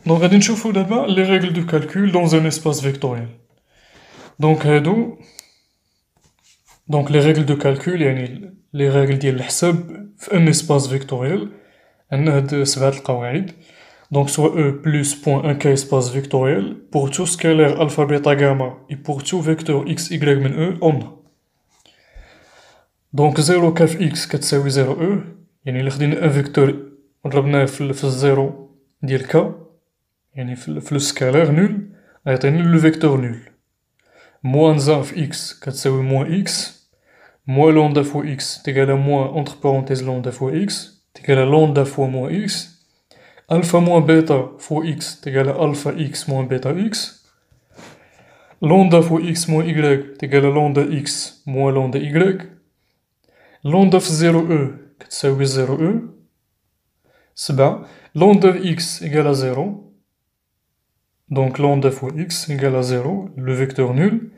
دونك غادي نشوفو دابا لي ريغل دو كالكول دون ان اسباس فيكتوريال. دونك هادو دونك لي ريغل دو كالكول يعني لي ريغل ديال الحساب في ان اسباس فيكتوريال. عندنا هاد 7 القواعد. Donc soit E plus point 1K espace vectoriel pour tout scalaire alpha beta gamma et pour tout vecteur x, y من E on a. Donc 0 كاف x كتساوي 0 E يعني إلا خدينا ان فيكتور وضربناه في الزيرو ديال k يعني في السكالير نول غيعطيني لو فيكتور نول. موان زا في x كتساوي موان x موان لوندا فوا x تيكالا موان اونتر بارونتيز لوندا فوا x تيكالا لوندا فوا موان x alpha moins bêta fois x égale à alpha x moins bêta x. Lambda fois x moins y égale à lambda x moins lambda y. Lambda في 0e كتساوي 0e. 7. Lambda x égale à 0. Donc lambda fois x égale à 0, le vecteur nul,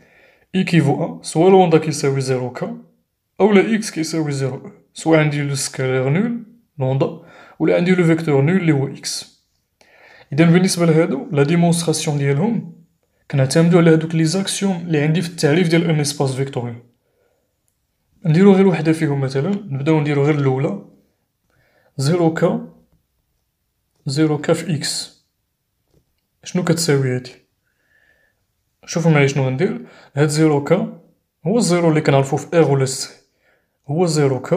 équivaut à soit lambda qui يساوي 0k أو la x qui يساوي 0e. Soit عندي le scalaire nul, lambda, ولا عندي le vecteur nul اللي هو x. إذا بالنسبة لهادو لا ديمونستراسيون ديالهم كنعتمدو على هادوك لي زاكسيوم اللي عندي في التعريف ديال ان اسباس فيكتوريال. نديرو غير وحدة فيهم مثلا، نبداو نديرو غير الأولى. 0k 0k في x شنو كتساوي هادي؟ شوفو معايا شنو غندير. هاد 0k هو الزيرو اللي كنعرفو في R ولا C، هو 0k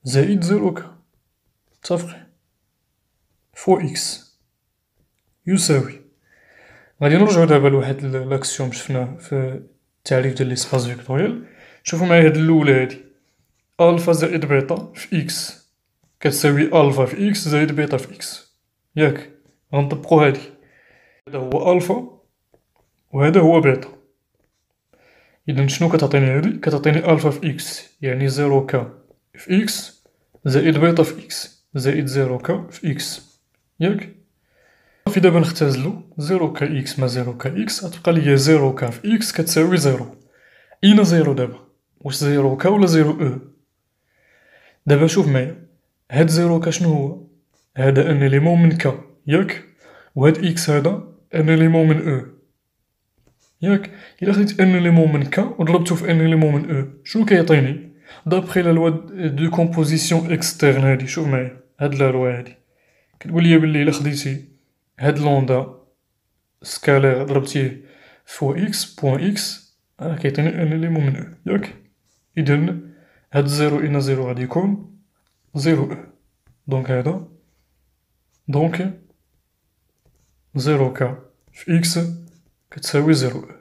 زائد 0k متفقين فوا x يساوي. غادي نرجعو دابا لواحد لاكسيوم شفناه في التعريف ديال ليسباس فيكتوريال. شوفو معايا هاد الأولى هادي، ألفا زائد بيتا في إكس كتساوي ألفا في إكس زائد بيتا في إكس، ياك؟ غنطبقو هادي. هذا هو ألفا وهذا هو بيتا. إذا شنو كتعطيني هادي؟ كتعطيني ألفا في إكس يعني 0k في إكس زائد بيتا في إكس زائد 0k في إكس، ياك؟ صافي دابا نختازلو 0k إكس مع 0k إكس غتبقى ليا 0k في إكس كتساوي 0. أين 0 دابا؟ واش 0k ولا 0e؟ دابا شوف معايا، هاد 0k شنو هو؟ هذا ان إليمون من k، ياك؟ وهاد إكس هذا ان إليمون من e، ياك؟ إلا خديت ان إليمون من k وضربتو في ان إليمون من e شنو كيعطيني؟ دابخي لا لوا دو كومبوزيسيون اكسترن هادي، شوف معايا هاد لا لوا هادي كتقول ليا بلي إلا خديتي هاد لوندا سكالير ضربتيه فوا إكس بوان إكس راه كيعطيني ان إليمون من e، ياك؟ إذا هاد 0 إلى 0 غادي يكون 0 e. دونك هذا دونك 0k في إكس كتساوي 0 e.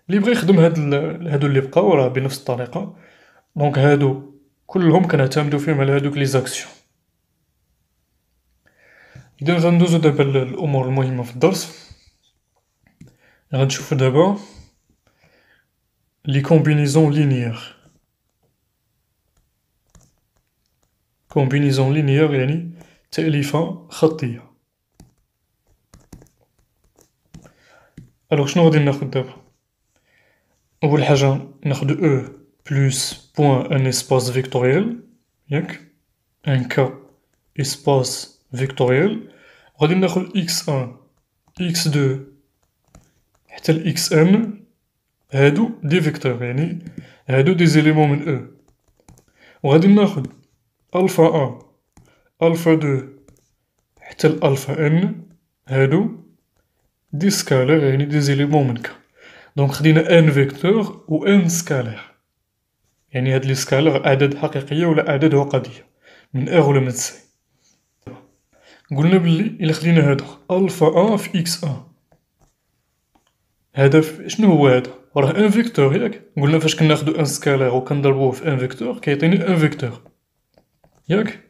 اللي بغا يخدم هادو اللي بقاو راه بنفس الطريقة. دونك هادو كلهم كنعتمدو فيهم على هادوك لي زاكسيون. إذا غندوزو دابا الأمور المهمة في الدرس. غنشوفو دابا لي كومبينيزون لينيير. كومبينيزون لينيير يعني تأليفة خطية. ألوغ شنو غادي ناخد دابا؟ أول حاجة ناخدو E بلوس بوان ان اسباس فيكتوريال، ياك؟ ان كا اسباس فيكتوريال. وغادي ناخد إكس أن إكس دو حتى لإكس ان، هادو دي فيكتور يعني هادو دي زيليمون من E. وغادي ناخد ألفا أ ألفا دو حتى لألفا ان، هادو دي سكالير يعني دي زيليمون من ك. دونك خدينا ان فيكتور و ان سكالير، يعني هاد لي سكالير أعداد حقيقية ولا أعداد عقدية من ار ولا من سي. قلنا بلي إلا خدينا هادا ألفا أ في إكس أ، هادا شنو هو هادا؟ راه ان فيكتور، ياك؟ قلنا فاش كناخدو ان سكالير و كنضربوه في ان فيكتور كيعطيني ان فيكتور، ياك؟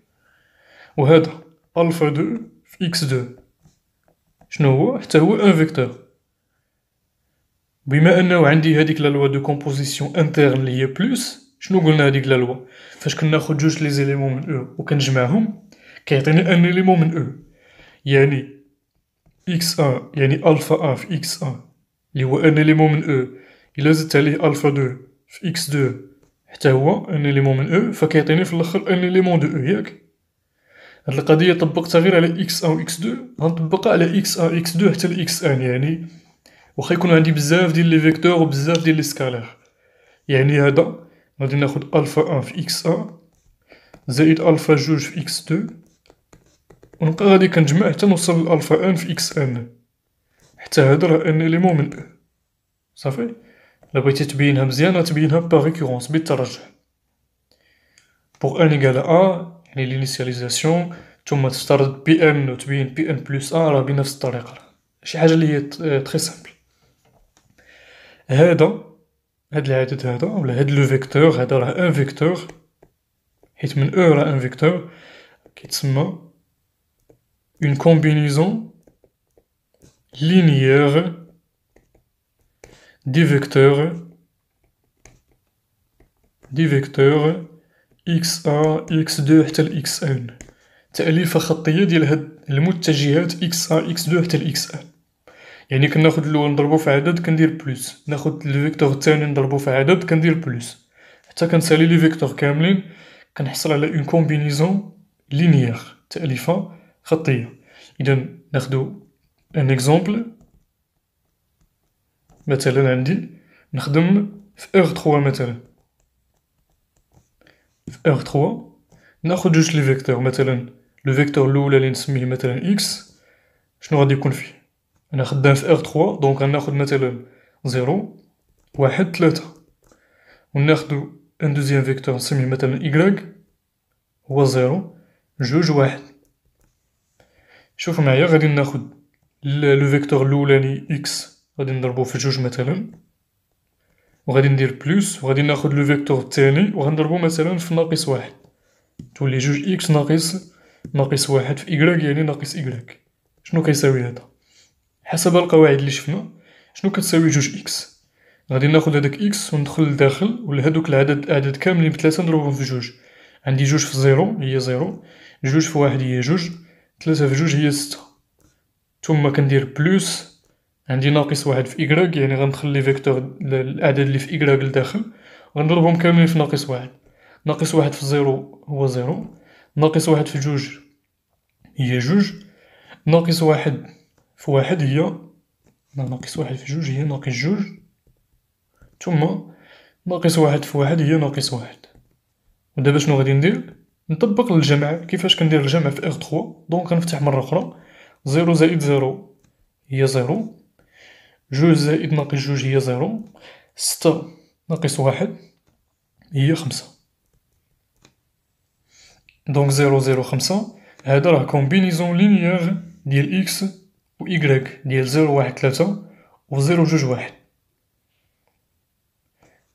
وهادا ألفا دو في إكس دو شنو هو؟ حتى هو ان فيكتور. بما أنه عندي هاديك لا لوا دو كومبوزيسيون انترن لي هي بلوس، شنو قلنا هاديك لا لوا؟ فاش كناخد جوج لي زيليمون من او و كنجمعهم كيعطيني ان إليمون من او، يعني إكس أ يعني ألفا أ في إكس أ اللي هو ان إليمون من او، إلا زدت عليه ألفا دو في إكس دو حتى هو ان إليمون من او، فكيعطيني في الآخر ان إليمون دو او، ياك؟ هاد القضية طبقتها غير على إكس أن و إكس دو، غنطبقها على إكس أن إكس دو حتى لإكس أن، يعني واخا يكونو عندي بزاف ديال لي فيكتور و بزاف ديال لي سكالير. يعني هادا غادي ناخد ألفا أن في إكس أن زائد ألفا جوج في إكس دو، و نبقى غادي كنجمع حتى نوصل لألفا أن في إكس أن، حتى هادا راه أن إليمون من أو. صافي. إلا بغيتي تبينها مزيان غتبينها باغ ريكورونس بالترجح. بوغ أن إيكال أ يعني لينيسياليزاسيون، ثم تفترض بي أن و تبين بي أن بلس أ، راه بنفس الطريقة، شي حاجة لي هي تخي سامبل. هاد العدد هذا ولا هاد لو فيكتور هذا راه ان فيكتور، حيت من او راه ان فيكتور، كيتسمى اون كومبينيزون لينيير دي فيكتور إكس أ إكس دو حتى لإكس أن، تأليفة خطية ديال هاد المتجهات إكس أ إكس دو حتى لإكس أن. يعني كناخد الأول نضربو في عدد كندير بلوس، ناخد الفيكتور الثاني نضربو في عدد كندير بلوس، حتى كنسالي لي فيكتور كاملين كنحصل على اون كومبينيزون لينيير، تأليفة خطية. إذا ناخدو ان اكزومبل، مثلا عندي نخدم في اغ تخوا مثلا، في اغ تخوا ناخد جوج لي فيكتور، مثلا لو فيكتور الأولى لي نسميه مثلا إكس، شنو غادي يكون فيه؟ أنا خدام في اغ تخوا دونك غناخد مثلا زيرو واحد تلاتة، و ناخدو ان دوزيام فيكتور نسميه مثلا إيكغيك هو زيرو جوج واحد. شوف معايا، غادي ناخد لو فيكتور الأولاني إكس غادي نضربو في جوج مثلا، و غادي ندير بلوس، و غادي ناخد لو فيكتور الثاني و غنضربو مثلا في ناقص واحد، تولي جوج إكس ناقص واحد في إيكغيك يعني ناقص إيكغيك. شنو كيساوي هادا؟ حسب القواعد لي شفنا شنو كتساوي جوج إكس؟ غادي ناخد هداك إكس و ندخل لداخل، ولا هادوك الأعداد كاملين بتلاتة نضربهم في جوج. عندي جوج في زيرو هي زيرو، جوج في واحد هي جوج، تلاتة في جوج هي ستة، ثم كندير بلوس، عندي ناقص واحد في إيكغيك يعني غندخل لي فيكتور الأعداد لي في إيكغيك لداخل غنضربهم كاملين في ناقص واحد. ناقص واحد في زيرو هو زيرو، ناقص واحد في جوج هي جوج، ناقص واحد في واحد هي ناقص واحد في جوج هي ناقص جوج، ثم ناقص واحد في واحد هي ناقص واحد. و دابا شنو غادي ندير؟ نطبق الجمع. كيفاش كندير الجمع في اغ تخوا؟ دونك غنفتح مرة أخرى، زيرو زائد زيرو هي زيرو، جوج زائد ناقص جوج هي زيرو، ستة ناقص واحد هي خمسة. دونك زيرو زيرو خمسة، هادا راه كومبينيزون لينيير ديال إكس و إيكغيك ديال زيرو واحد تلاتة و زيرو جوج واحد.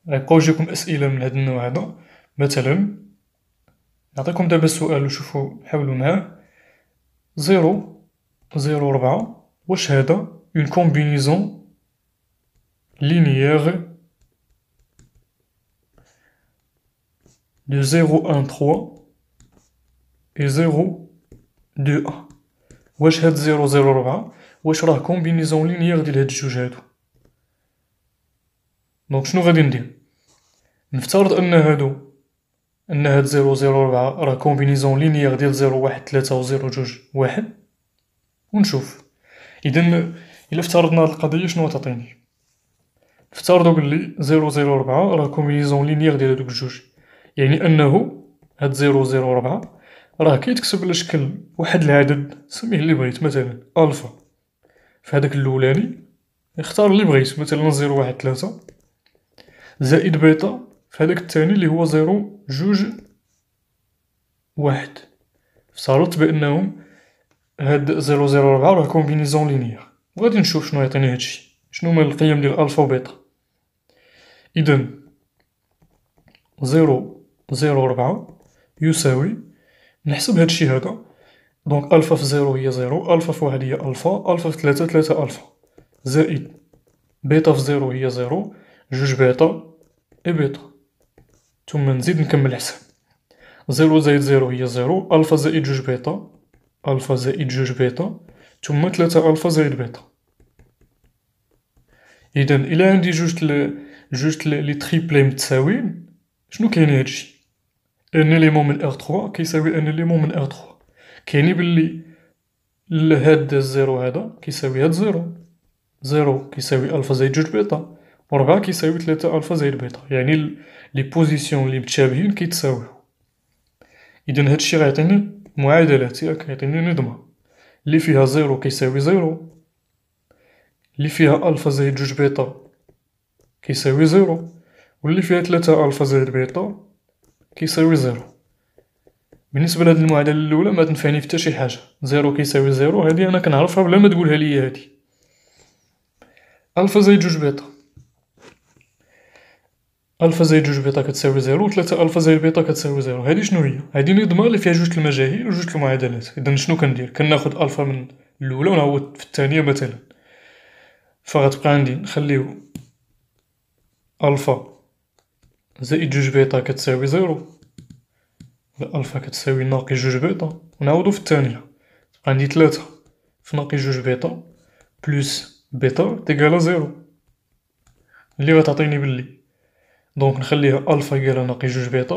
غيبقاو يجيكم أسئلة من هاد النوع هذا، مثلا نعطيكم دابا السؤال و شوفو حاولو معاه. زيرو زيرو ربعة، واش هادا اون كومبينيزون لينيير دو زيرو ان تخوا et 0 2 1؟ واش هاد 0 0 4 واش راه كومبينيزون لينيير ديال هاد الجوج هادو؟ دونك شنو غادي ندير؟ نفترض ان هاد 0 0 4 راه كومبينيزون لينيير ديال 0 1 3 و 0 جوج واحد، ونشوف. اذا الا افترضنا هاد القضيه شنو تعطيني؟ نفترضو بلي 0 0 4 راه كومبينيزون لينيير ديال هادوك الجوج، يعني انه هاد 0 0 4 راه كيتكتب على شكل واحد العدد سميه اللي بغيت، مثلا ألفا في هداك الأولاني اختار اللي بغيت، مثلا زيرو واحد تلاتة، زائد بيتا في هداك التاني اللي هو زيرو جوج واحد. افترضت بأنهم هاد زيرو زيرو ربعة راه كومبينيزون لينيير، وغادي نشوف شنو يعطيني هادشي، شنو هما القيم ديال ألفا و بيتا. إذا زيرو زيرو ربعة يساوي، نحسب هادشي هذا، دونك ألفا في زيرو هي زيرو، ألفا في واحد هي ألفا، ألفا في تلاتة تلاتة ألفا، زائد بيتا في زيرو هي زيرو، جوج بيتا إي بيتا، ثم نزيد نكمل الحساب. زيرو زائد زيرو هي زيرو، ألفا زائد جوج بيتا، ألفا زائد جوج بيتا، ثم تلاتة ألفا زائد بيتا. إذا إلا عندي جوج لي تريبلي متساويين، شنو كاين هادشي؟ ان إليمون من اغ تخوا كيساوي ان إليمون من اغ تخوا. كيعني بلي هاد الزيرو هذا كيساوي هاد زيرو، زيرو كيساوي ألفا زائد جوج بيتا، و ربعة كيساوي تلاتة ألفا زائد بيتا، يعني لي بوزيسيون لي متشابهين كيتساويو. إذن هادشي غيعطيني معادلات، ياك يعطيني نظمة لي فيها زيرو كيساوي زيرو، لي فيها ألفا زائد جوج بيتا كيساوي زيرو، و لي فيها تلاتة ألفا زائد بيتا كيساوي زيرو. بالنسبة لهاد المعادلة الأولى متنفعني في حتى شي حاجة، زيرو كيساوي زيرو هادي أنا كنعرفها بلا ما تقولها ليا هادي. ألفا زائد جوج بيتا، ألفا زائد جوج بيتا كتساوي زيرو، و تلاتة ألفا زائد بيتا كتساوي زيرو، هادي شنو هي؟ هادي نظمة اللي فيها جوج المجاهيل و جوج المعادلات. إذن شنو كندير؟ كناخد ألفا من الأولى و نعوض في الثانية مثلا، فغتبقى عندي نخليو ألفا زائد جوج بيتا كتساوي زيرو، ولا ألفا كتساوي ناقص جوج بيتا، و نعوضو في الثانية، تبقى عندي تلاتة في ناقص جوج بيتا بلوس بيتا تيكالا زيرو، اللي غتعطيني بلي دونك نخليها ألفا إيكالا ناقص جوج بيتا،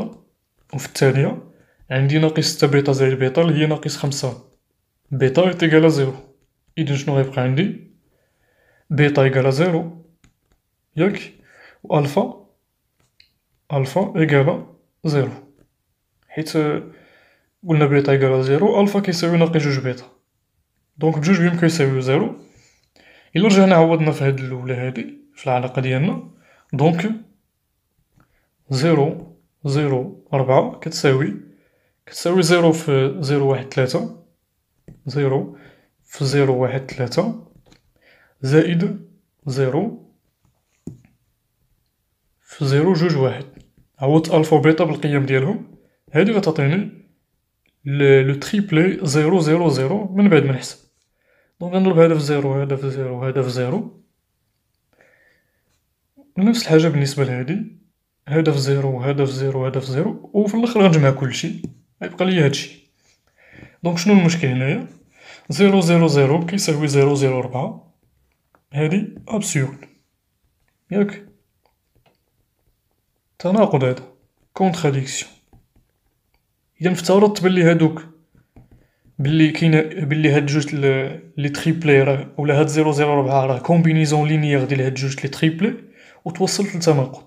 و في الثانية عندي ناقص ستة بيتا زائد بيتا اللي هي ناقص خمسة بيتا تيكالا زيرو. إذن شنو غيبقى عندي؟ بيتا إيكالا زيرو، ياك، و ألفا إيكالا زيرو، حيت قلنا بيتا إيكالا زيرو، ألفا كيساوي ناقص جوج بيتا، دونك بجوج بيهم كيساويو زيرو. إلا رجعنا عوضنا في هاد الأولى هادي في العلاقة ديالنا، دونك زيرو زيرو ربعة كتساوي زيرو في زيرو واحد تلاتة، زيرو في زيرو واحد تلاتة زائد زيرو في زيرو جوج واحد. عوضت ألفا و بيتا بالقيم ديالهم، هادي غتعطيني لو تريبلي زيرو زيرو زيرو من بعد ما نحسب. دونك غنضرب هذا في زيرو هذا في زيرو هذا في زيرو، نفس الحاجة بالنسبة لهادي، هذا في زيرو هذا في زيرو هذا في زيرو، و في اللخر غنجمع كلشي غيبقى ليا هادشي. دونك شنو المشكل هنايا؟ زيرو زيرو زيرو كيساوي زيرو زيرو ربعة، هادي أبسورد، ياك، تناقض هذا، كونتراديكسيون. إذا افترضت بلي هادوك بلي كاينة بلي هاد جوج لي تريبلي راه ولا هاد زيرو زيرو ربعة راه كومبينيزون لينيير ديال هاد جوج لي تريبلي و توصلت لتناقض.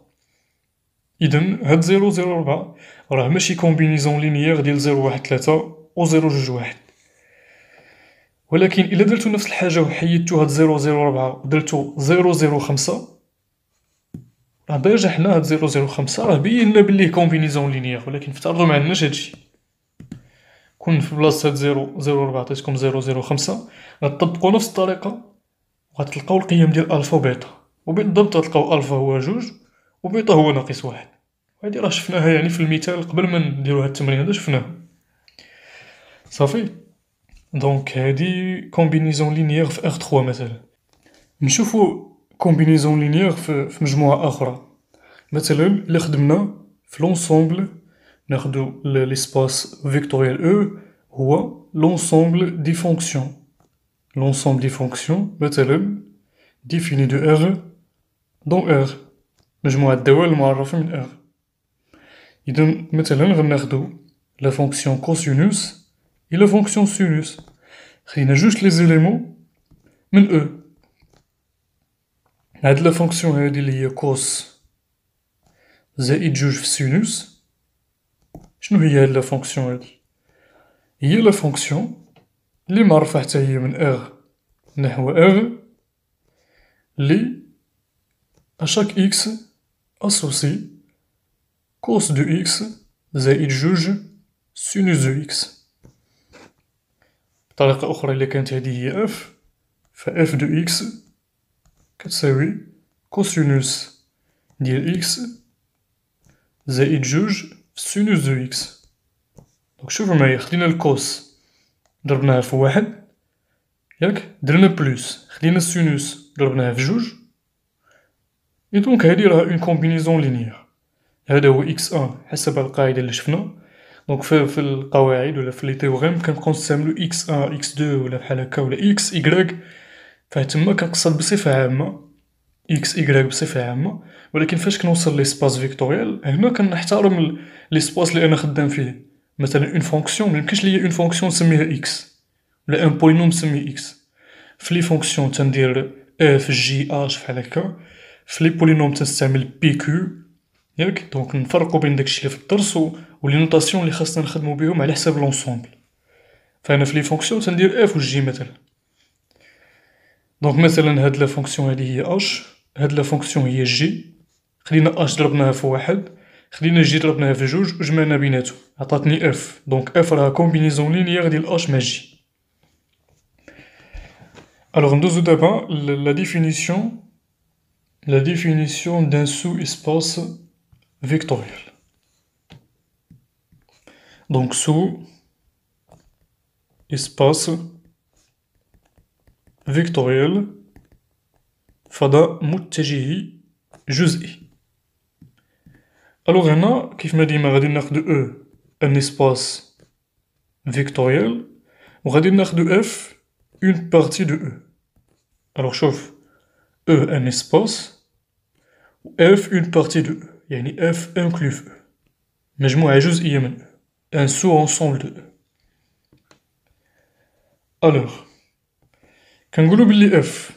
إذن هاد زيرو زيرو ربعة راه ماشي كومبينيزون لينيير ديال زيرو واحد تلاتة و زيرو جوج واحد، ولكن إلا درتو نفس الحاجة و حيدتو هاد زيرو زيرو ربعة و درتو زيرو زيرو خمسة، راه ديجا حنا هاد زيرو زيرو خمسة راه بينا بليه كومبينيزون لينيير، ولكن افترضو معندناش هادشي. كون في بلاصة هاد زيرو زيرو ربعة عطيتكم زيرو زيرو خمسة، غتطبقو نفس الطريقة و غتلقاو القيم ديال ألفا و بيتا، و بالضبط غتلقاو ألفا هو جوج و بيتا هو ناقص واحد. هادي راه شفناها يعني في المثال قبل ما نديرو هاد التمرين هذا شفناها صافي. دونك هادي كومبينيزون لينيير في اغ تخوا مثلا. نشوفو كومبينيزون لينيير في مجموعة أخرى، مثلا إلا خدمنا في لونسومبل ناخدو ليسباس فيكتوريال او هو لونسومبل دي فونكسيون. l'ensemble des fonctions مثلا défini de R dans R، مجموعة الدوال المعرفة من R. إذن مثلا غناخدو لا فونكسيون كوسينوس و لا فونكسيون سينوس، خدينا جوج لي زيليمون من E. هاد لا فونكسيون هادي اللي هي كوس زائد جوج في سينوس، شنو هي هاد لا فونكسيون هادي؟ هي لا فونكسيون اللي معرفة حتى هي من R نحو R لي أشاك إكس أسوسي كوس دو إكس زائد جوج سينوس دو إكس. بطريقة أخرى إلا كانت هادي هي إف، فإف دو إكس كتساوي كوسينوس ديال إكس زائد جوج سينوس دو إكس. دونك شوفو معايا، خدينا الكوس ضربناها في واحد، ياك، درنا بلوس خدينا السينوس ضربناها في جوج، إي دونك هادي راها اون كومبينيزون لينيير. هذا هو إكس أن حسب القاعدة اللي شفنا. دونك في القواعد ولا في لي تيوغيم كنبقاو نستعملو إكس أن إكس دو ولا بحال هكا، ولا إكس إيكغيك، فتما كنقصد بصفة عامة إكس إيكغيك بصفة عامة. ولكن فاش كنوصل ليسباس فيكتوريال هنا كنحترم ليسباس اللي أنا خدام فيه، مثلا اون فونكسيون ميمكنش ليا اون فونكسيون نسميها اكس ولا ان بولينوم نسميه اكس. في لي فونكسيون تندير اف جي اش فحال هكا، في لي بولينوم تنستعمل بي كيو، ياك. دونك نفرقو بين داكشي اللي في الدرس ولي نوطاسيون اللي خاصنا نخدمو بيهم على حساب لونسومبل. فانا في لي فونكسيون تندير اف و جي مثلا. دونك مثلا هاد لا فونكسيون هادي هي اش، هاد لا فونكسيون هي جي، خدينا اش ضربناها في واحد، خدينا جي ضربناها في جوج وجمعنا بيناتهم عطاتني اف. دونك اف راها كومبينيزون لينيير ديال اش مع جي. الوغ ندوزو دابا لا ديفينيسيون دان سو اسباس فيكتوريال. دونك سو اسباس فيكتوريال فضاء متجهي جزئي. الوغ هنا كيف ما ديما غادي ناخدو ان اسباس فيكتوريال وغادي ناخدو اف اون بارتي دو الوغ شوف ان اسباس و اف اون بارتي دو يعني اف انكلو في مجموعة جزئية من ان سو انسومبل دو الوغ كنقولو بلي اف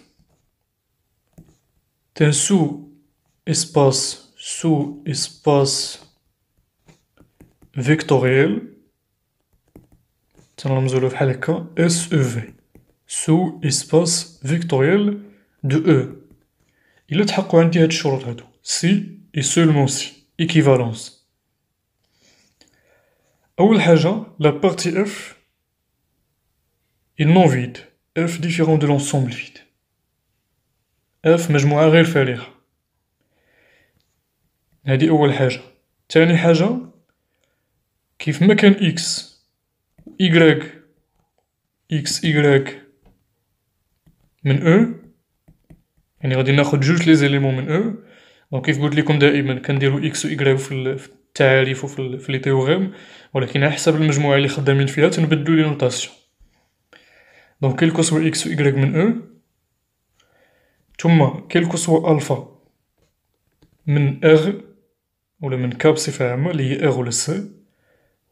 تان سو اسباس فيكتوريال تنرمزولو بحال هكا اس او في سو اسباس فيكتوريال دو إلا تحققو عندي هاد الشروط هادو سي اي سولمون سي ايكيفالونس. أول حاجة لا بارتي اف est non vide f différent de l'ensemble vide f مجموعة غير فارغة. هادي أول حاجة. تاني حاجة كيف ما كان إكس إيكغيك إكس إيكغيك من أو يعني غادي ناخد جوج لي زيليمون من أو. دونك كيف قلت لكم دائما كنديرو إكس و إيكغيك في التعاريف و في لي تيوغيم، ولكن على حسب المجموعة اللي خدامين فيها تنبدلو لي نوطاسيون. دونك كيلكو سوا إكس و إيكغيك من أو ثم كيلكو سوا ألفا من إغ ولا من كا بصفة عامة اللي هي إغ ولا سي.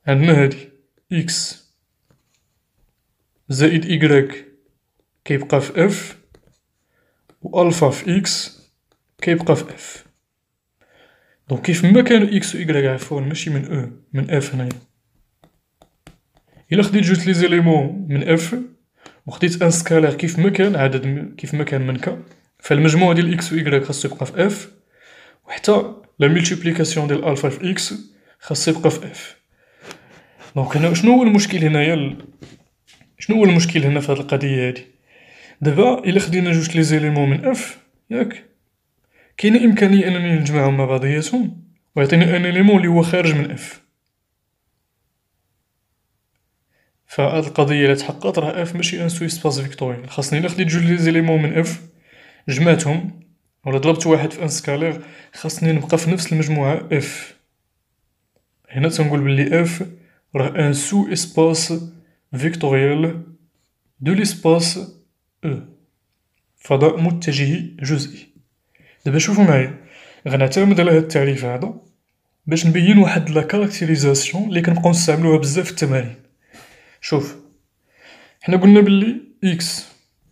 عندنا هادي إكس زائد إيكغيك كيبقى في إف و ألفا في إكس كيبقى في إف. دونك كيف ما كانو إكس و إيكغيك عفوا ماشي من أو من إف هنايا، إلا خديت جوج لي زيليمون من إف و خديت ان سكالير كيف ما كان عدد كيف ما كان من كا، فالمجموع ديال إكس و إيكغيك خاصو يبقى في إف و حتى لا ملتيبليكاسيون ديال ألفا في إكس خاصو يبقى في إف. دونك هنا شنو هو المشكل هنايا شنو هو المشكل هنا في هاد القضية هادي؟ دابا إلا خدينا جوج لي زيليمون من إف ياك كاينة إمكانية أنني نجمعهم مع بعضياتهم ويعطيني ان إليمون اللي هو خارج من إف. فهاد القضية إلا تحققت راه إف ماشي ان سو إسباس فيكتوريال. خاصني إلا خديت جوج لي زيليمون من إف جمعتهم ولا ضربت واحد في ان سكالير خاصني نبقى في نفس المجموعة إف. هنا تنقول بلي إف راه ان سو إسباس فيكتوريال دو ليسباس أو فضاء متجهي جزئي. دابا شوفو معايا غنعتمد على هاد التعريف هذا باش نبين واحد لا كاركتيريزاسيون اللي كنبقاو نستعملوها بزاف في التمارين. شوف حنا قلنا بلي إكس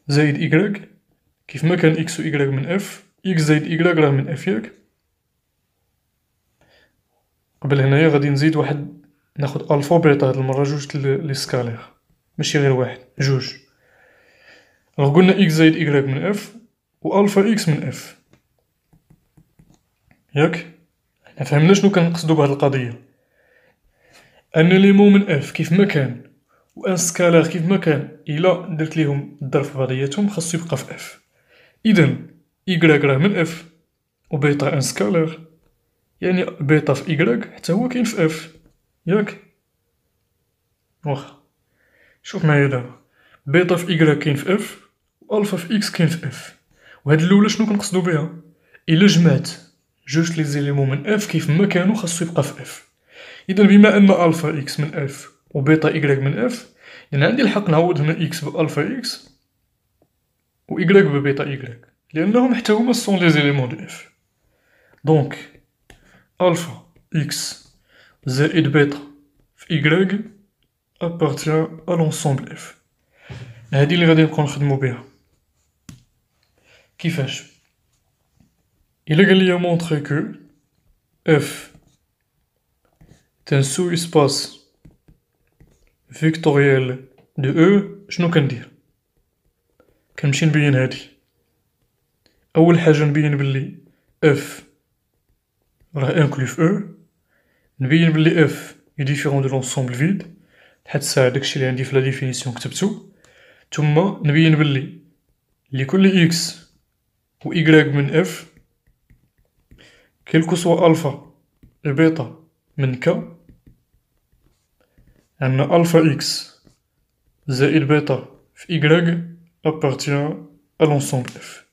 زايد إيكغيك كيف ما كان إكس و إيكغيك من إف إكس زايد إيكغيك راه من إف ياك. قبل هنايا غادي نزيد واحد ناخد ألفا و بيتا هاد المرة جوج لي سكالير ماشي غير واحد جوج. الوغ قلنا إكس زايد إيكغيك من إف و ألفا إكس من إف ياك. حنا فهمنا شنو كنقصدو بهاد القضية. ان إليمون من إف كيف ما كان و ان سكالير كيف ما كان إلا درت ليهم الضرب في بعضياتهم خاصو يبقى في إف. إذا إيكغيك راه من إف و بيتا ان سكالير يعني بيتا في إيكغيك حتى هو كاين في إف ياك. واخا شوف معايا دابا بيتا في إيكغيك كاين في إف و ألفا في إكس كاين في إف. وهاد الأولى شنو كنقصدو بها؟ إلا جمعت جوج لي زيليمون من إف كيف ما كانو خاصو يبقى في إف. إذا بما أن ألفا إكس من إف و بيتا إيكغيك من إف إذا عندي الحق نعوض هنا إكس بألفا إكس و إيكغيك ببيتا إيكغيك لأنهم حتى هما سون لي زيليمون دو إف. دونك ألفا إكس زائد بيتا في Y appartient à l'ensemble F. هادي اللي غادي نبقاو نخدمو بها. كيفاش؟ إلا قال ليا montre que F est un sous-espace vectoriel de E، شنو كندير؟ كنمشي نبين هادي. أول حاجة نبين بلي F راه inclus في E، نبين بلي F est différent de l'ensemble vide، حتى الساعة داكشي اللي عندي في لا ديفينيسيون كتبتو، ثم نبين بلي لكل x و y من f كيلكو سوا ألفا و بيتا من ك، عندنا ألفا x زائد بيتا في y appartient à l'ensemble f.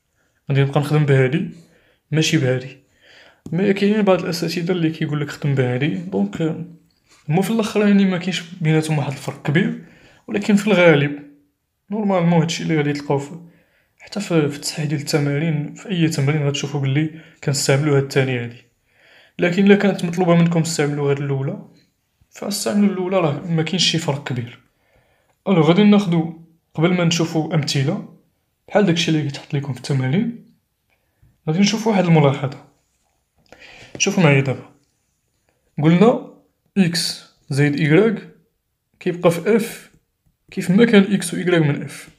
غادي نبقى نخدم بهادي ماشي بهادي، ما كاينين بعض الأساتذة اللي كيقولك خدم بهادي، دونك هما في اللخر يعني مكاينش بيناتهم واحد الفرق كبير، ولكن في الغالب نورمالمون هادشي اللي غادي تلقاو حتى في التصحيح ديال التمارين، في أي تمرين غتشوفو بلي كنستعملو هاد التانية هادي. لكن إلا كانت مطلوبة منكم تستعملو هاد الأولى فاستعملو الأولى، راه مكاينش شي فرق كبير. ألوغ غادي ناخدو قبل ما نشوفو أمثلة بحال داكشي اللي كيتحط ليكم في التمارين، غادي نشوفو واحد الملاحظة. شوفو معايا دابا، قلنا إكس زائد إيكغيك كيبقى في إف كيف ما كان إكس و إيكغيك من إف،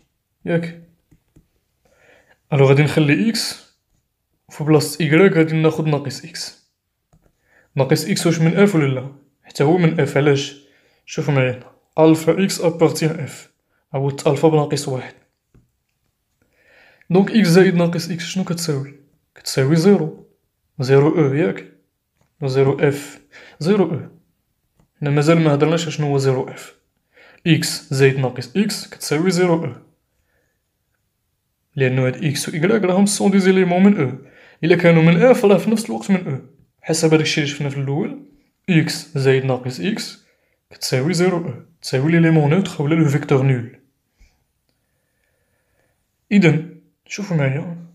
ياك؟ ألوغ غادي نخلي إكس وفي بلاصة إيكغيك غادي ناخد ناقص إكس. ناقص إكس واش من إف ولا لا؟ حتى هو من إف. علاش؟ شوفو معايا، ألفا إكس أبارتيان إف، عوضت ألفا بناقص واحد، دونك إكس زائد ناقص إكس شنو كتساوي؟ كتساوي زيرو. زيرو أو، ياك؟ زيرو إف زيرو أو. حنا مازال مهدرناش شنو هو زيرو إف. إكس زائد ناقص إكس كتساوي زيرو أو، لأنو هاد إكس و إيكغيك راهم سون دي زيليمون من أو. إلا كانو من إف راه في نفس الوقت من أو، حسب هادشي اللي شفنا في الأول. إكس زائد ناقص إكس كتساوي زيرو أو، تساوي ليليمون نوتر ولا لو فيكتور نول. إذا شوفو معايا،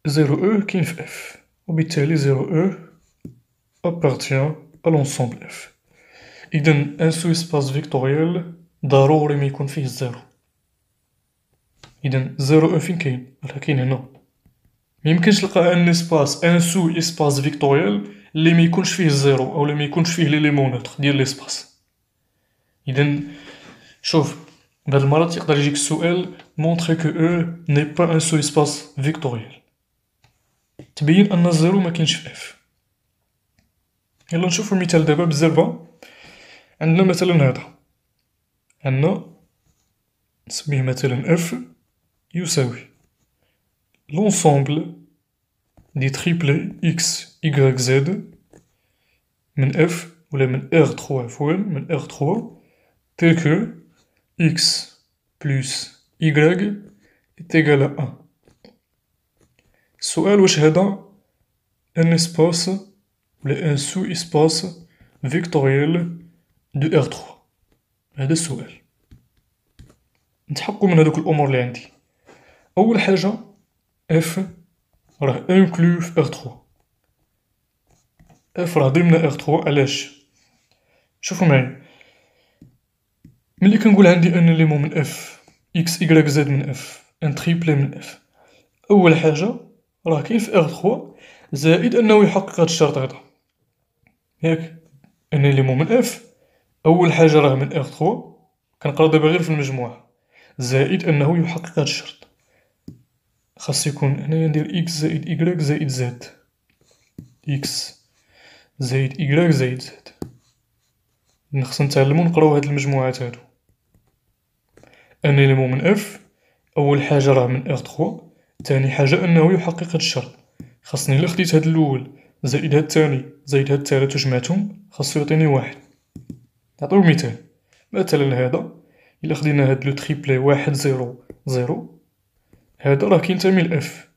زيرو أو كاين في إف، وبالتالي زيرو أو appartient à l'ensemble F. إذا ان سو اسباس فيكتوريال ضروري ما يكون فيه الزيرو. إذا زيرو أو فين كاين؟ راه كاين هنا. ميمكنش تلقى ان اسباس ان سو اسباس فيكتوريال اللي ما يكونش فيه الزيرو أو اللي ما يكونش فيه ليليمون نوتر ديال ليسباس. إذا شوف، بهاد المرات يقدر يجيك السؤال مونطخي كو أو ني با ان سو اسباس فيكتوريال، تبين أن الزيرو ما كاينش في إف. يلا نشوفو المثال دابا بالزربة. عندنا مثلا هذا، عندنا نسميه مثلا اف يساوي لونسومبل دي تريبلي اكس يكغيك زد من اف ولا من ار تخوا عفوا من ار تخوا تيل كو اكس بلس يكغيك est égal à 1. السؤال واش هذا ان اسباس ولا ان سو اسباس فيكتوريال دو ار 3؟ هذا السؤال. نتحققوا من هذوك الامور اللي عندي. اول حاجه اف راه انكلو في ار 3. اف راه ضمن ار 3. علاش؟ شوفوا معايا، ملي كنقول عندي ان ليمون من اف اكس يكغيك زد من اف ان تريبلي من اف، اول حاجه راه كاين في ار 3 زائد انه يحقق هذا الشرط هذا، ياك؟ ان ليمون من اف اول حاجه راه من ار 3، كنقراو دابا غير في المجموعه، زائد انه يحقق هذا الشرط. خاص يكون هنايا ندير اكس زائد يكغيك زائد زد، اكس زائد يكغيك زائد زد. خصنا نتعلمو نقراو هاد المجموعات هادو. ان ليمون من اف اول حاجه راه من ار 3، تاني حاجه انه يحقق هاد الشرط. خاصني الا خديت هاد الاول زائد هاد الثاني زائد هاد الثالث وجمعتهم خاصو يعطيني واحد. نعطيو مثال، مثلا هذا الا خدينا هاد لو تريبلي واحد زيرو زيرو، هذا راه كينتمي لاف.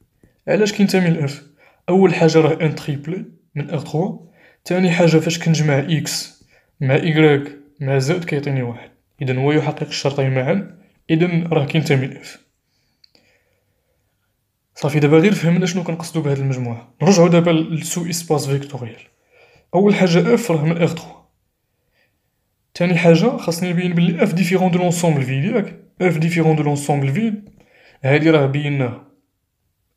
علاش كينتمي لاف؟ اول حاجه راه ان تريبلي من ار 3، تاني حاجه فاش كنجمع اكس مع يكغيك مع زد كيعطيني واحد، اذا هو يحقق الشرطين معا، اذا راه كينتمي لاف. صافي دابا غير فهمنا شنو كنقصدو بهاد المجموعه. نرجعو دابا للسو اسباس فيكتوريال. اول حاجه اف راه من ار 3، تاني حاجة خاصني نبين بلي اف ديفيرون دو لونسومبل فيد، ياك اف ديفيرون دو لونسومبل فيد هادي راه بيناها،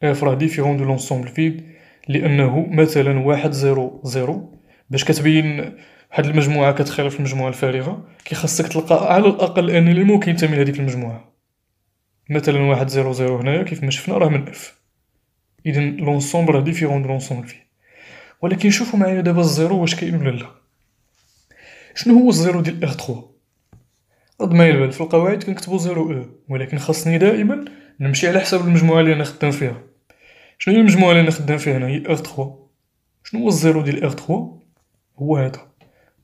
اف راه ديفيرون دو لونسومبل فيد لأنه مثلا 1 0 0 باش كتبين واحد المجموعة كتخالف المجموعة الفارغة كيخصك تلقى على الأقل ان إليمون كينتمي لهاديك المجموعة. مثلا 1 0 0 هنايا كيف ما شفنا راه من اف، إذن لونسومبل راه ديفيرون دو لونسومبل فيد. ولكن شوفوا معايا دابا الزيرو واش كاين ولا لا. شنو هو الزيرو ديال ار 3؟ قد ما يبان في القواعد كنكتبو زيرو او، ولكن خاصني دائما نمشي على حساب المجموعة اللي أنا خدام فيها. شنو هي المجموعة اللي أنا خدام فيها هنا؟ هي ار 3. شنو هو الزيرو ديال ار 3؟ هو هذا،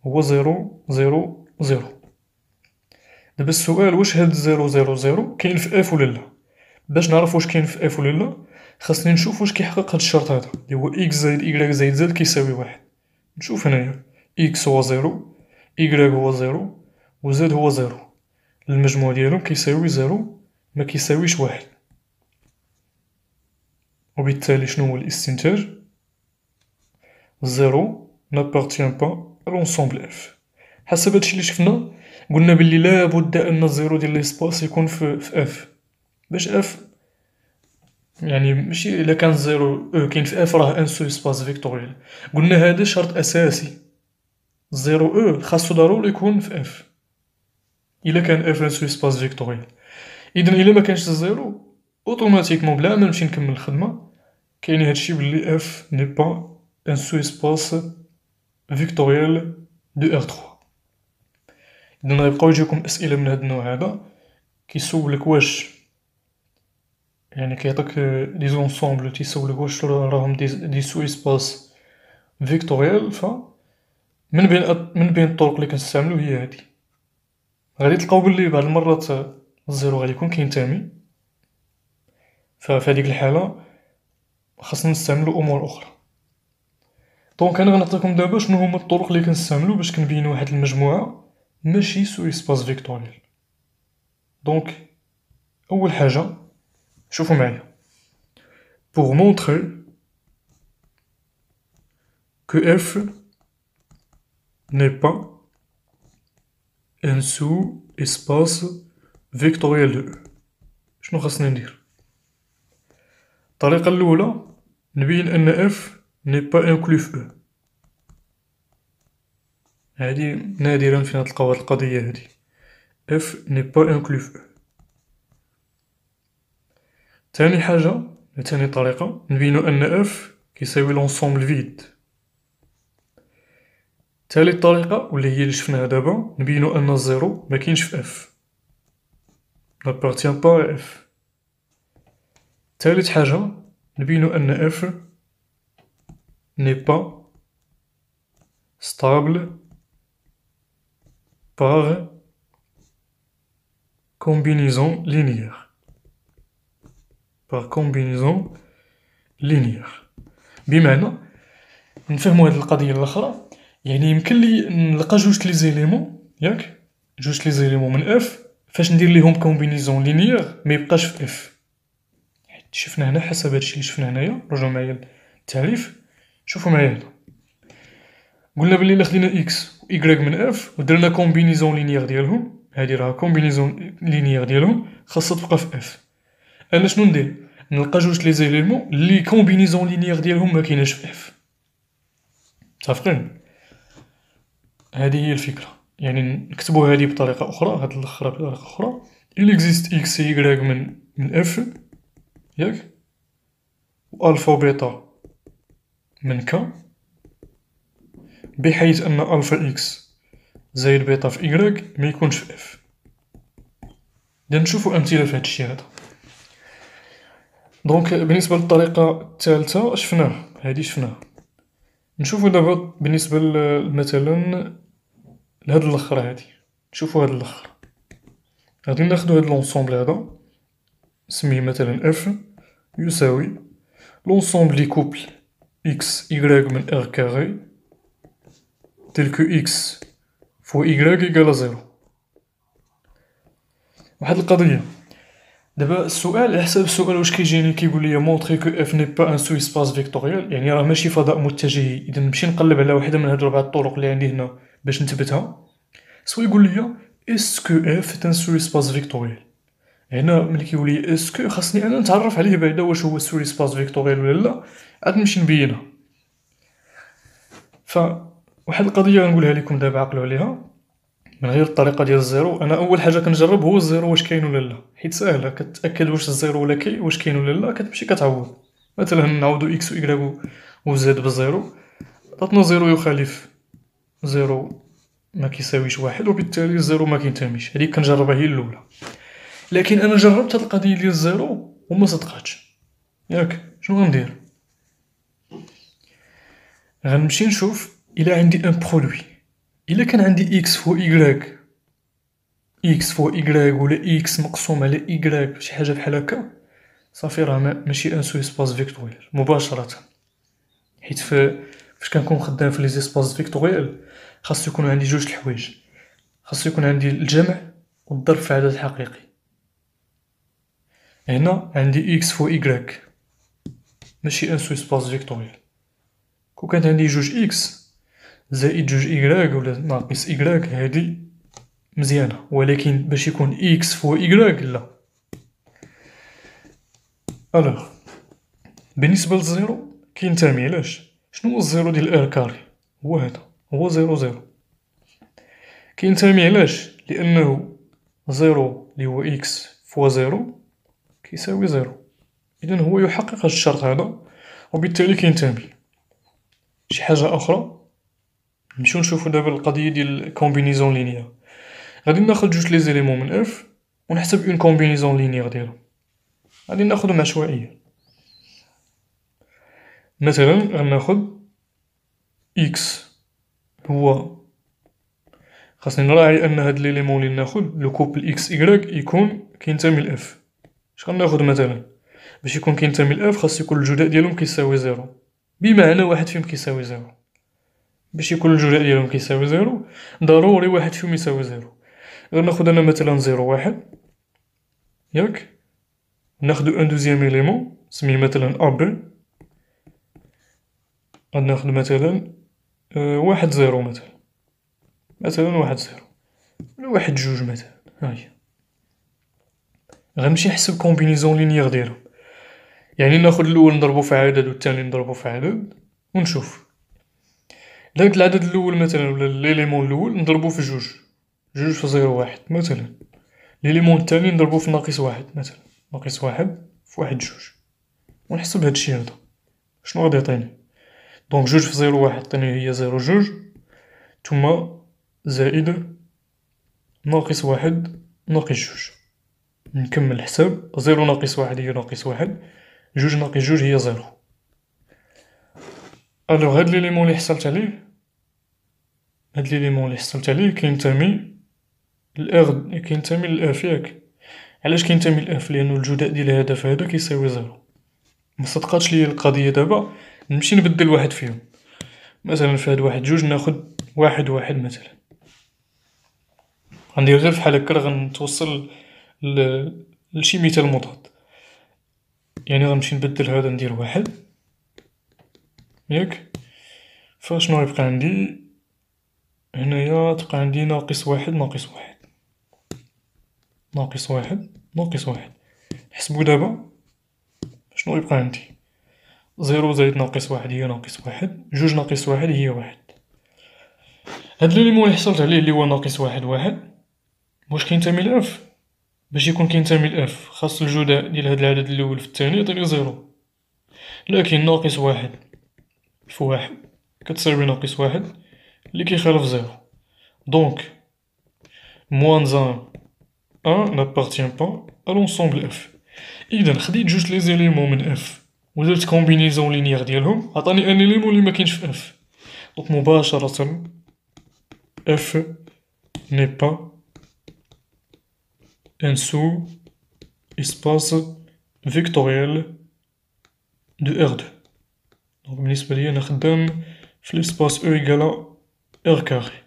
هو 0 0 0. دابا السؤال واش هاد 0 0 0 كاين في اف ولا لا؟ باش نعرف واش كاين في اف ولا لا خاصني نشوف واش كيحقق هاد الشرط هذا اللي هو اكس زائد ايكغيك زائد زد كيساوي 1. نشوف هنايا اكس هو 0، ايكغيك هو 0 و زد هو 0، المجموع ديالهم كيساوي 0 ما كيساويش 1. وبالتالي شنو هو الاستنتاج؟ 0 n'appartient pas à l'ensemble f. حسب هادشي اللي شفنا قلنا بلي لابد ان الزيرو ديال ليسباس يكون في اف باش اف يعني ماشي الا كان زيرو او كاين في اف راه ان سو سباس فيكتوريال. قلنا هذا شرط اساسي، زيرو او خاصو ضروري يكون في اف الا كان اف ان سو سباس فيكتوريال. اذا الا ما كانش الزيرو اوتوماتيكمون بلا ما نمشي نكمل الخدمه كاين هادشي بلي اف ني با ان سو سباس فيكتوريال دو ار 3. إذن غيبقاو يجيوكم أسئلة من هاد النوع هذا كيسولك واش يعني كيعطيك لي زونسومبل تيسولك واش راهم دي سو اسباس فيكتوريال. ف من بين الطرق اللي كنستعملو هي هادي. غادي تلقاو بلي بعض المرات الزيرو غادي يكون كينتمي، ففي هاديك الحالة خاصنا نستعملو أمور أخرى. دونك أنا غنعطيكم دابا شنو هما الطرق اللي كنستعملو باش كنبينو واحد المجموعة ماشي سو اسباس فيكتوريال. دونك أول حاجة شوفوا معايا pour montrer que f n'est pas un sous-espace vectoriel de E. شنو خاصني ندير؟ الطريقة الأولى نبين أن f n'est pas inclus في E. هادي نادرا فين تلقاو هاد القضية هادي f n'est pas inclus في E. تاني حاجة تاني طريقة نبينو أن f كيساوي لونسومبل فيد. تالت طريقة واللي هي اللي شفناها دابا نبينو أن الزيرو مكينش في اف، n'appartient pas à f. تالت حاجة نبينو أن f n'est pas stable par combinaison linéaire. par combinaison linéaire. بمعنى نفهمو هاد القضية الأخرى، يعني يمكن لي نلقى جوج لي زيليمون، ياك جوج لي زيليمون من اف فاش ندير ليهم كومبينيزون لينيير ما يبقاش في اف. شفنا هنا حسب هادشي اللي شفنا هنايا رجعوا معايا للتعريف. شوفوا معايا هنا قلنا بلي الا خدينا اكس و ايكغيك من اف ودرنا كومبينيزون لينيير ديالهم، هادي راه كومبينيزون لينيير ديالهم خاصها تبقى في اف. انا شنو ندير؟ نلقى جوج لي زيليمون لي كومبينيزون لينيير ديالهم ما كايناش في اف. متفقين؟ هذه هي الفكرة، يعني نكتبو هذه بطريقة أخرى، هاد الأخرى بطريقة أخرى. il existe x et y من f ياك و ألفا و بيتا من ك بحيث أن ألفا إكس زائد بيتا في y ما يكونش في f. إذا نشوفو أمثلة في هاد الشي هذا. دونك بالنسبة للطريقة الثالثة شفناه، هادي شفناها. نشوفو دابا بالنسبة مثلا لهاد الأخرى هادي، نشوفو هاد الأخرى غادي ناخدو هاد لونسومبل هذا نسميه مثلا اف يساوي لونسومبل لي كوبل اكس إيكغيك من ار كاري تيل كو اكس فوا إيكغيك إيكال زيرو. واحد القضية دابا السؤال على حساب السؤال واش كيجيني كيقول لي مونطري كو اف ني با ان سو اسباس فيكتوريال، يعني راه ماشي فضاء متجهي. إذا نمشي نقلب على وحدة من هاد 4 الطرق اللي عندي هنا باش نثبتها. سوا يقول لي اسكو اف est un sous-espace vectoriel. هنا ملي كيقول لي اسكو خاصني انا نتعرف عليه بعدا واش هو sous-espace vectoriel ولا لا، عاد نمشي نبينها. واحد القضيه غنقولها لكم دابا عقلوا عليها من غير الطريقه ديال الزيرو. انا اول حاجه كنجرب هو الزيرو واش كاين ولا لا، حيت ساهله كتاكد واش الزيرو ولا كاين واش كاين ولا لا، كتمشي كتعوض. مثلا نعوضو اكس و ايكغيك و زد بالزيرو، عطاتنا زيرو يخالف زيرو ما كيساويش واحد، وبالتالي الزيرو ما كينتميش. هذيك كنجربها هي الاولى. لكن انا جربت هاد القضيه ديال الزيرو وما صدقاتش، ياك شنو غندير؟ غنمشي نشوف الا عندي ان برودوي. الا كان عندي اكس فوا ايكغيك، اكس فوا ايكغيك ولا اكس مقسوم على ايكغيك شي حاجه بحال هكا، صافي راه ماشي ان سو اسباس فيكتوريال مباشره. حيت فاش كنكون خدام في لي زيسباس فيكتوريال خاصو يكون عندي جوج الحوايج، خاصو يكون عندي الجمع والضرب في عدد حقيقي. هنا عندي اكس فوا ايكغيك ماشي ان سو اسباس فيكتوريال. كون كانت عندي جوج اكس زائد جوج ايكغيك ولا ناقص ايكغيك هادي مزيانه، ولكن باش يكون اكس فوا ايكغيك لا. الوغ بالنسبه للزيرو كينتمي علاش؟ شنو هو الزيرو ديال ار كاري؟ هو هذا، هو زيرو زيرو. كينتمي علاش؟ لانه زيرو اللي هو اكس فوا زيرو كيساوي زيرو، اذا هو يحقق هذا الشرط هذا وبالتالي كينتمي. شي حاجه اخرى نمشيو نشوفو دابا القضيه ديال كومبينيزون لينيير. غادي ناخد جوج لي زيليمون من اف ونحسب اون كومبينيزون لينيير ديالهم. غادي ناخدهم عشوائيا. مثلا غناخد اكس هو، خاصني نراعي ان هاد ليليمون اللي ناخد لو كوبل اكس ايكغيك يكون كينتمي لاف. اش غناخد مثلا باش يكون كينتمي لاف؟ خاص يكون الجداء ديالهم كيساوي زيرو، بمعنى واحد فيهم كيساوي زيرو. باش يكون الجداء ديالهم كيساوي زيرو ضروري واحد فيهم يساوي زيرو. غناخد انا مثلا زيرو واحد، ياك ناخدو ان دوزيام إليمون سميه مثلا اب، غناخد مثلا واحد زيرو مثلا واحد زيرو ولا واحد جوج مثلا. هاهي غنمشي نحسب كومبينيزون لينيير ديالهم، يعني ناخد الاول نضربو في عدد والثاني نضربو في عدد ونشوف. لقيت العدد الاول مثلا ولا ليليمون الاول نضربو في جوج، جوج في زيرو واحد مثلا. ليليمون الثاني نضربو في ناقص واحد مثلا، ناقص واحد في واحد جوج، ونحسب هادشي هذا شنو غادي يعطيني. دونك جوج في زيرو واحد عطيني هي زيرو جوج، ثم زائد ناقص واحد ناقص جوج. نكمل الحساب، زيرو ناقص واحد هي ناقص واحد، جوج ناقص جوج هي زيرو. الوغ هاد ليليمون اللي حصلت عليه، كينتمي كينتمي للاف، ياك؟ علاش كينتمي للاف؟ لانه الجداء ديال هذا في هذا كيساوي زيرو. ما صدقاتش ليا القضيه. دابا نمشي نبدل واحد فيهم، مثلا في هاد واحد جوج ناخد واحد واحد مثلا. غندير غير فحال هكا غنتوصل لشي مثال مضاد. يعني غنمشي نبدل هذا ندير واحد، ياك؟ فشنو غيبقى عندي هنايا؟ تبقى عندي ناقص واحد ناقص واحد ناقص واحد ناقص واحد. نحسبو دابا شنو غيبقى عندي؟ زيرو زائد ناقص واحد هي ناقص واحد، جوج ناقص واحد هي واحد. هاد ليليمون اللي حصلت عليه اللي هو ناقص واحد واحد واش كينتمي لاف؟ باش يكون كينتمي لاف خاص الجداء ديال هاد العدد الاول في الثاني يعطيني زيرو، لكن ناقص واحد في واحد كتساوي ناقص واحد اللي كيخالف زيرو. دونك موان ان n'appartient pas à l'ensemble f. اذا خديت جوج لي زيليمون من اف ودرت كومبينيزون لينيير ديالهم، عطاني ان إليمون اللي مكاينش في اف. دونك مباشرة f n'est pas un sous-espace vectoriel de R2. دونك بالنسبة ليا أنا خدام في ليسباس او إيكالا ار كاري.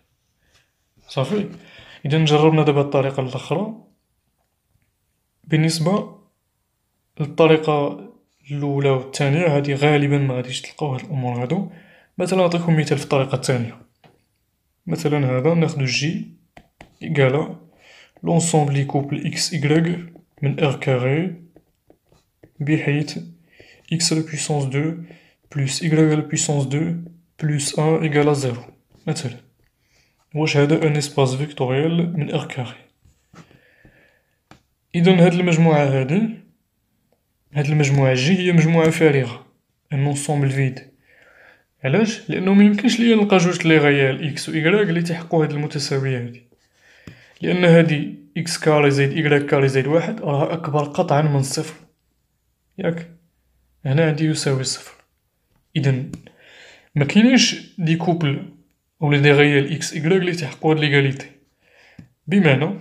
صافي. إذا جربنا دابا الطريقة الأخرى. بالنسبة للطريقة الأولى والثانية هادي غالبا ما غاديش تلقاو هاد الأمور هادو. مثلا نعطيكم مثال في الطريقة الثانية. مثلا هذا ناخدو جي إيكالا لونسومبل لي كوبل إكس إيكغيك من R كاري بحيث x à la puissance 2 plus y à la puissance 2 plus 1 égale à 0 مثلا واش هذا ان اسباس فيكتوريال من R كاري. إذا هاد المجموعة جي هي مجموعة فارغة ان انسومبل فيد. علاش؟ لأنه ميمكنش ليا نلقى جوج لي غيال إكس و إيكغيك لي تيحققو هاد المتساوية هادي، لأن هادي إكس كاري زايد إيكغيك كاري زايد واحد راها أكبر قطعا من صفر، ياك؟ هنا عندي يساوي صفر. إذا مكاينينش دي كوبل أولا دي غيال إكس إيكغيك لي تيحققو هاد ليغاليتي، بمعنى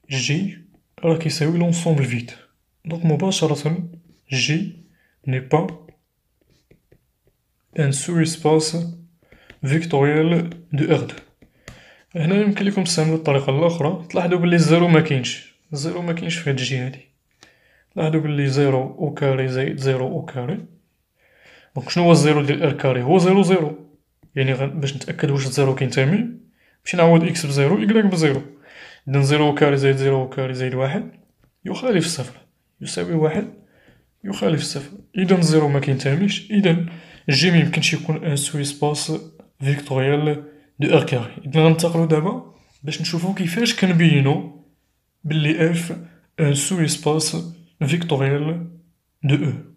جي راه كيساوي لونسومبل فيد. دونك مباشرة جي ني با ان سو-اسباس فيكتوريال دو R2. هنا يمكن ليكم تستعملو الطريقة الأخرى، تلاحظو بلي الزيرو مكاينش، الزيرو مكاينش في هاد الجي هادي. لاحظو بلي زيرو أو كاري زايد زيرو أو كاري. دونك شنو هو الزيرو ديال R كاري؟ هو زيرو زيرو، يعني باش نتأكد واش الزيرو كينتمي نمشي نعوض إكس بزيرو إيكغيك بزيرو. إذا زيرو أو كاري زايد زيرو أو كاري زايد واحد يخالف صفر، يساوي واحد يخالف صفر. إذا الزيرو مكينتميش، إذا جي ميمكنش يكون ان سو-اسباس فيكتوريال دو R كاري. إذا غنتقلو دابا باش نشوفو كيفاش كنبينو بلي اف ان سو-اسباس فيكتوريال دو E.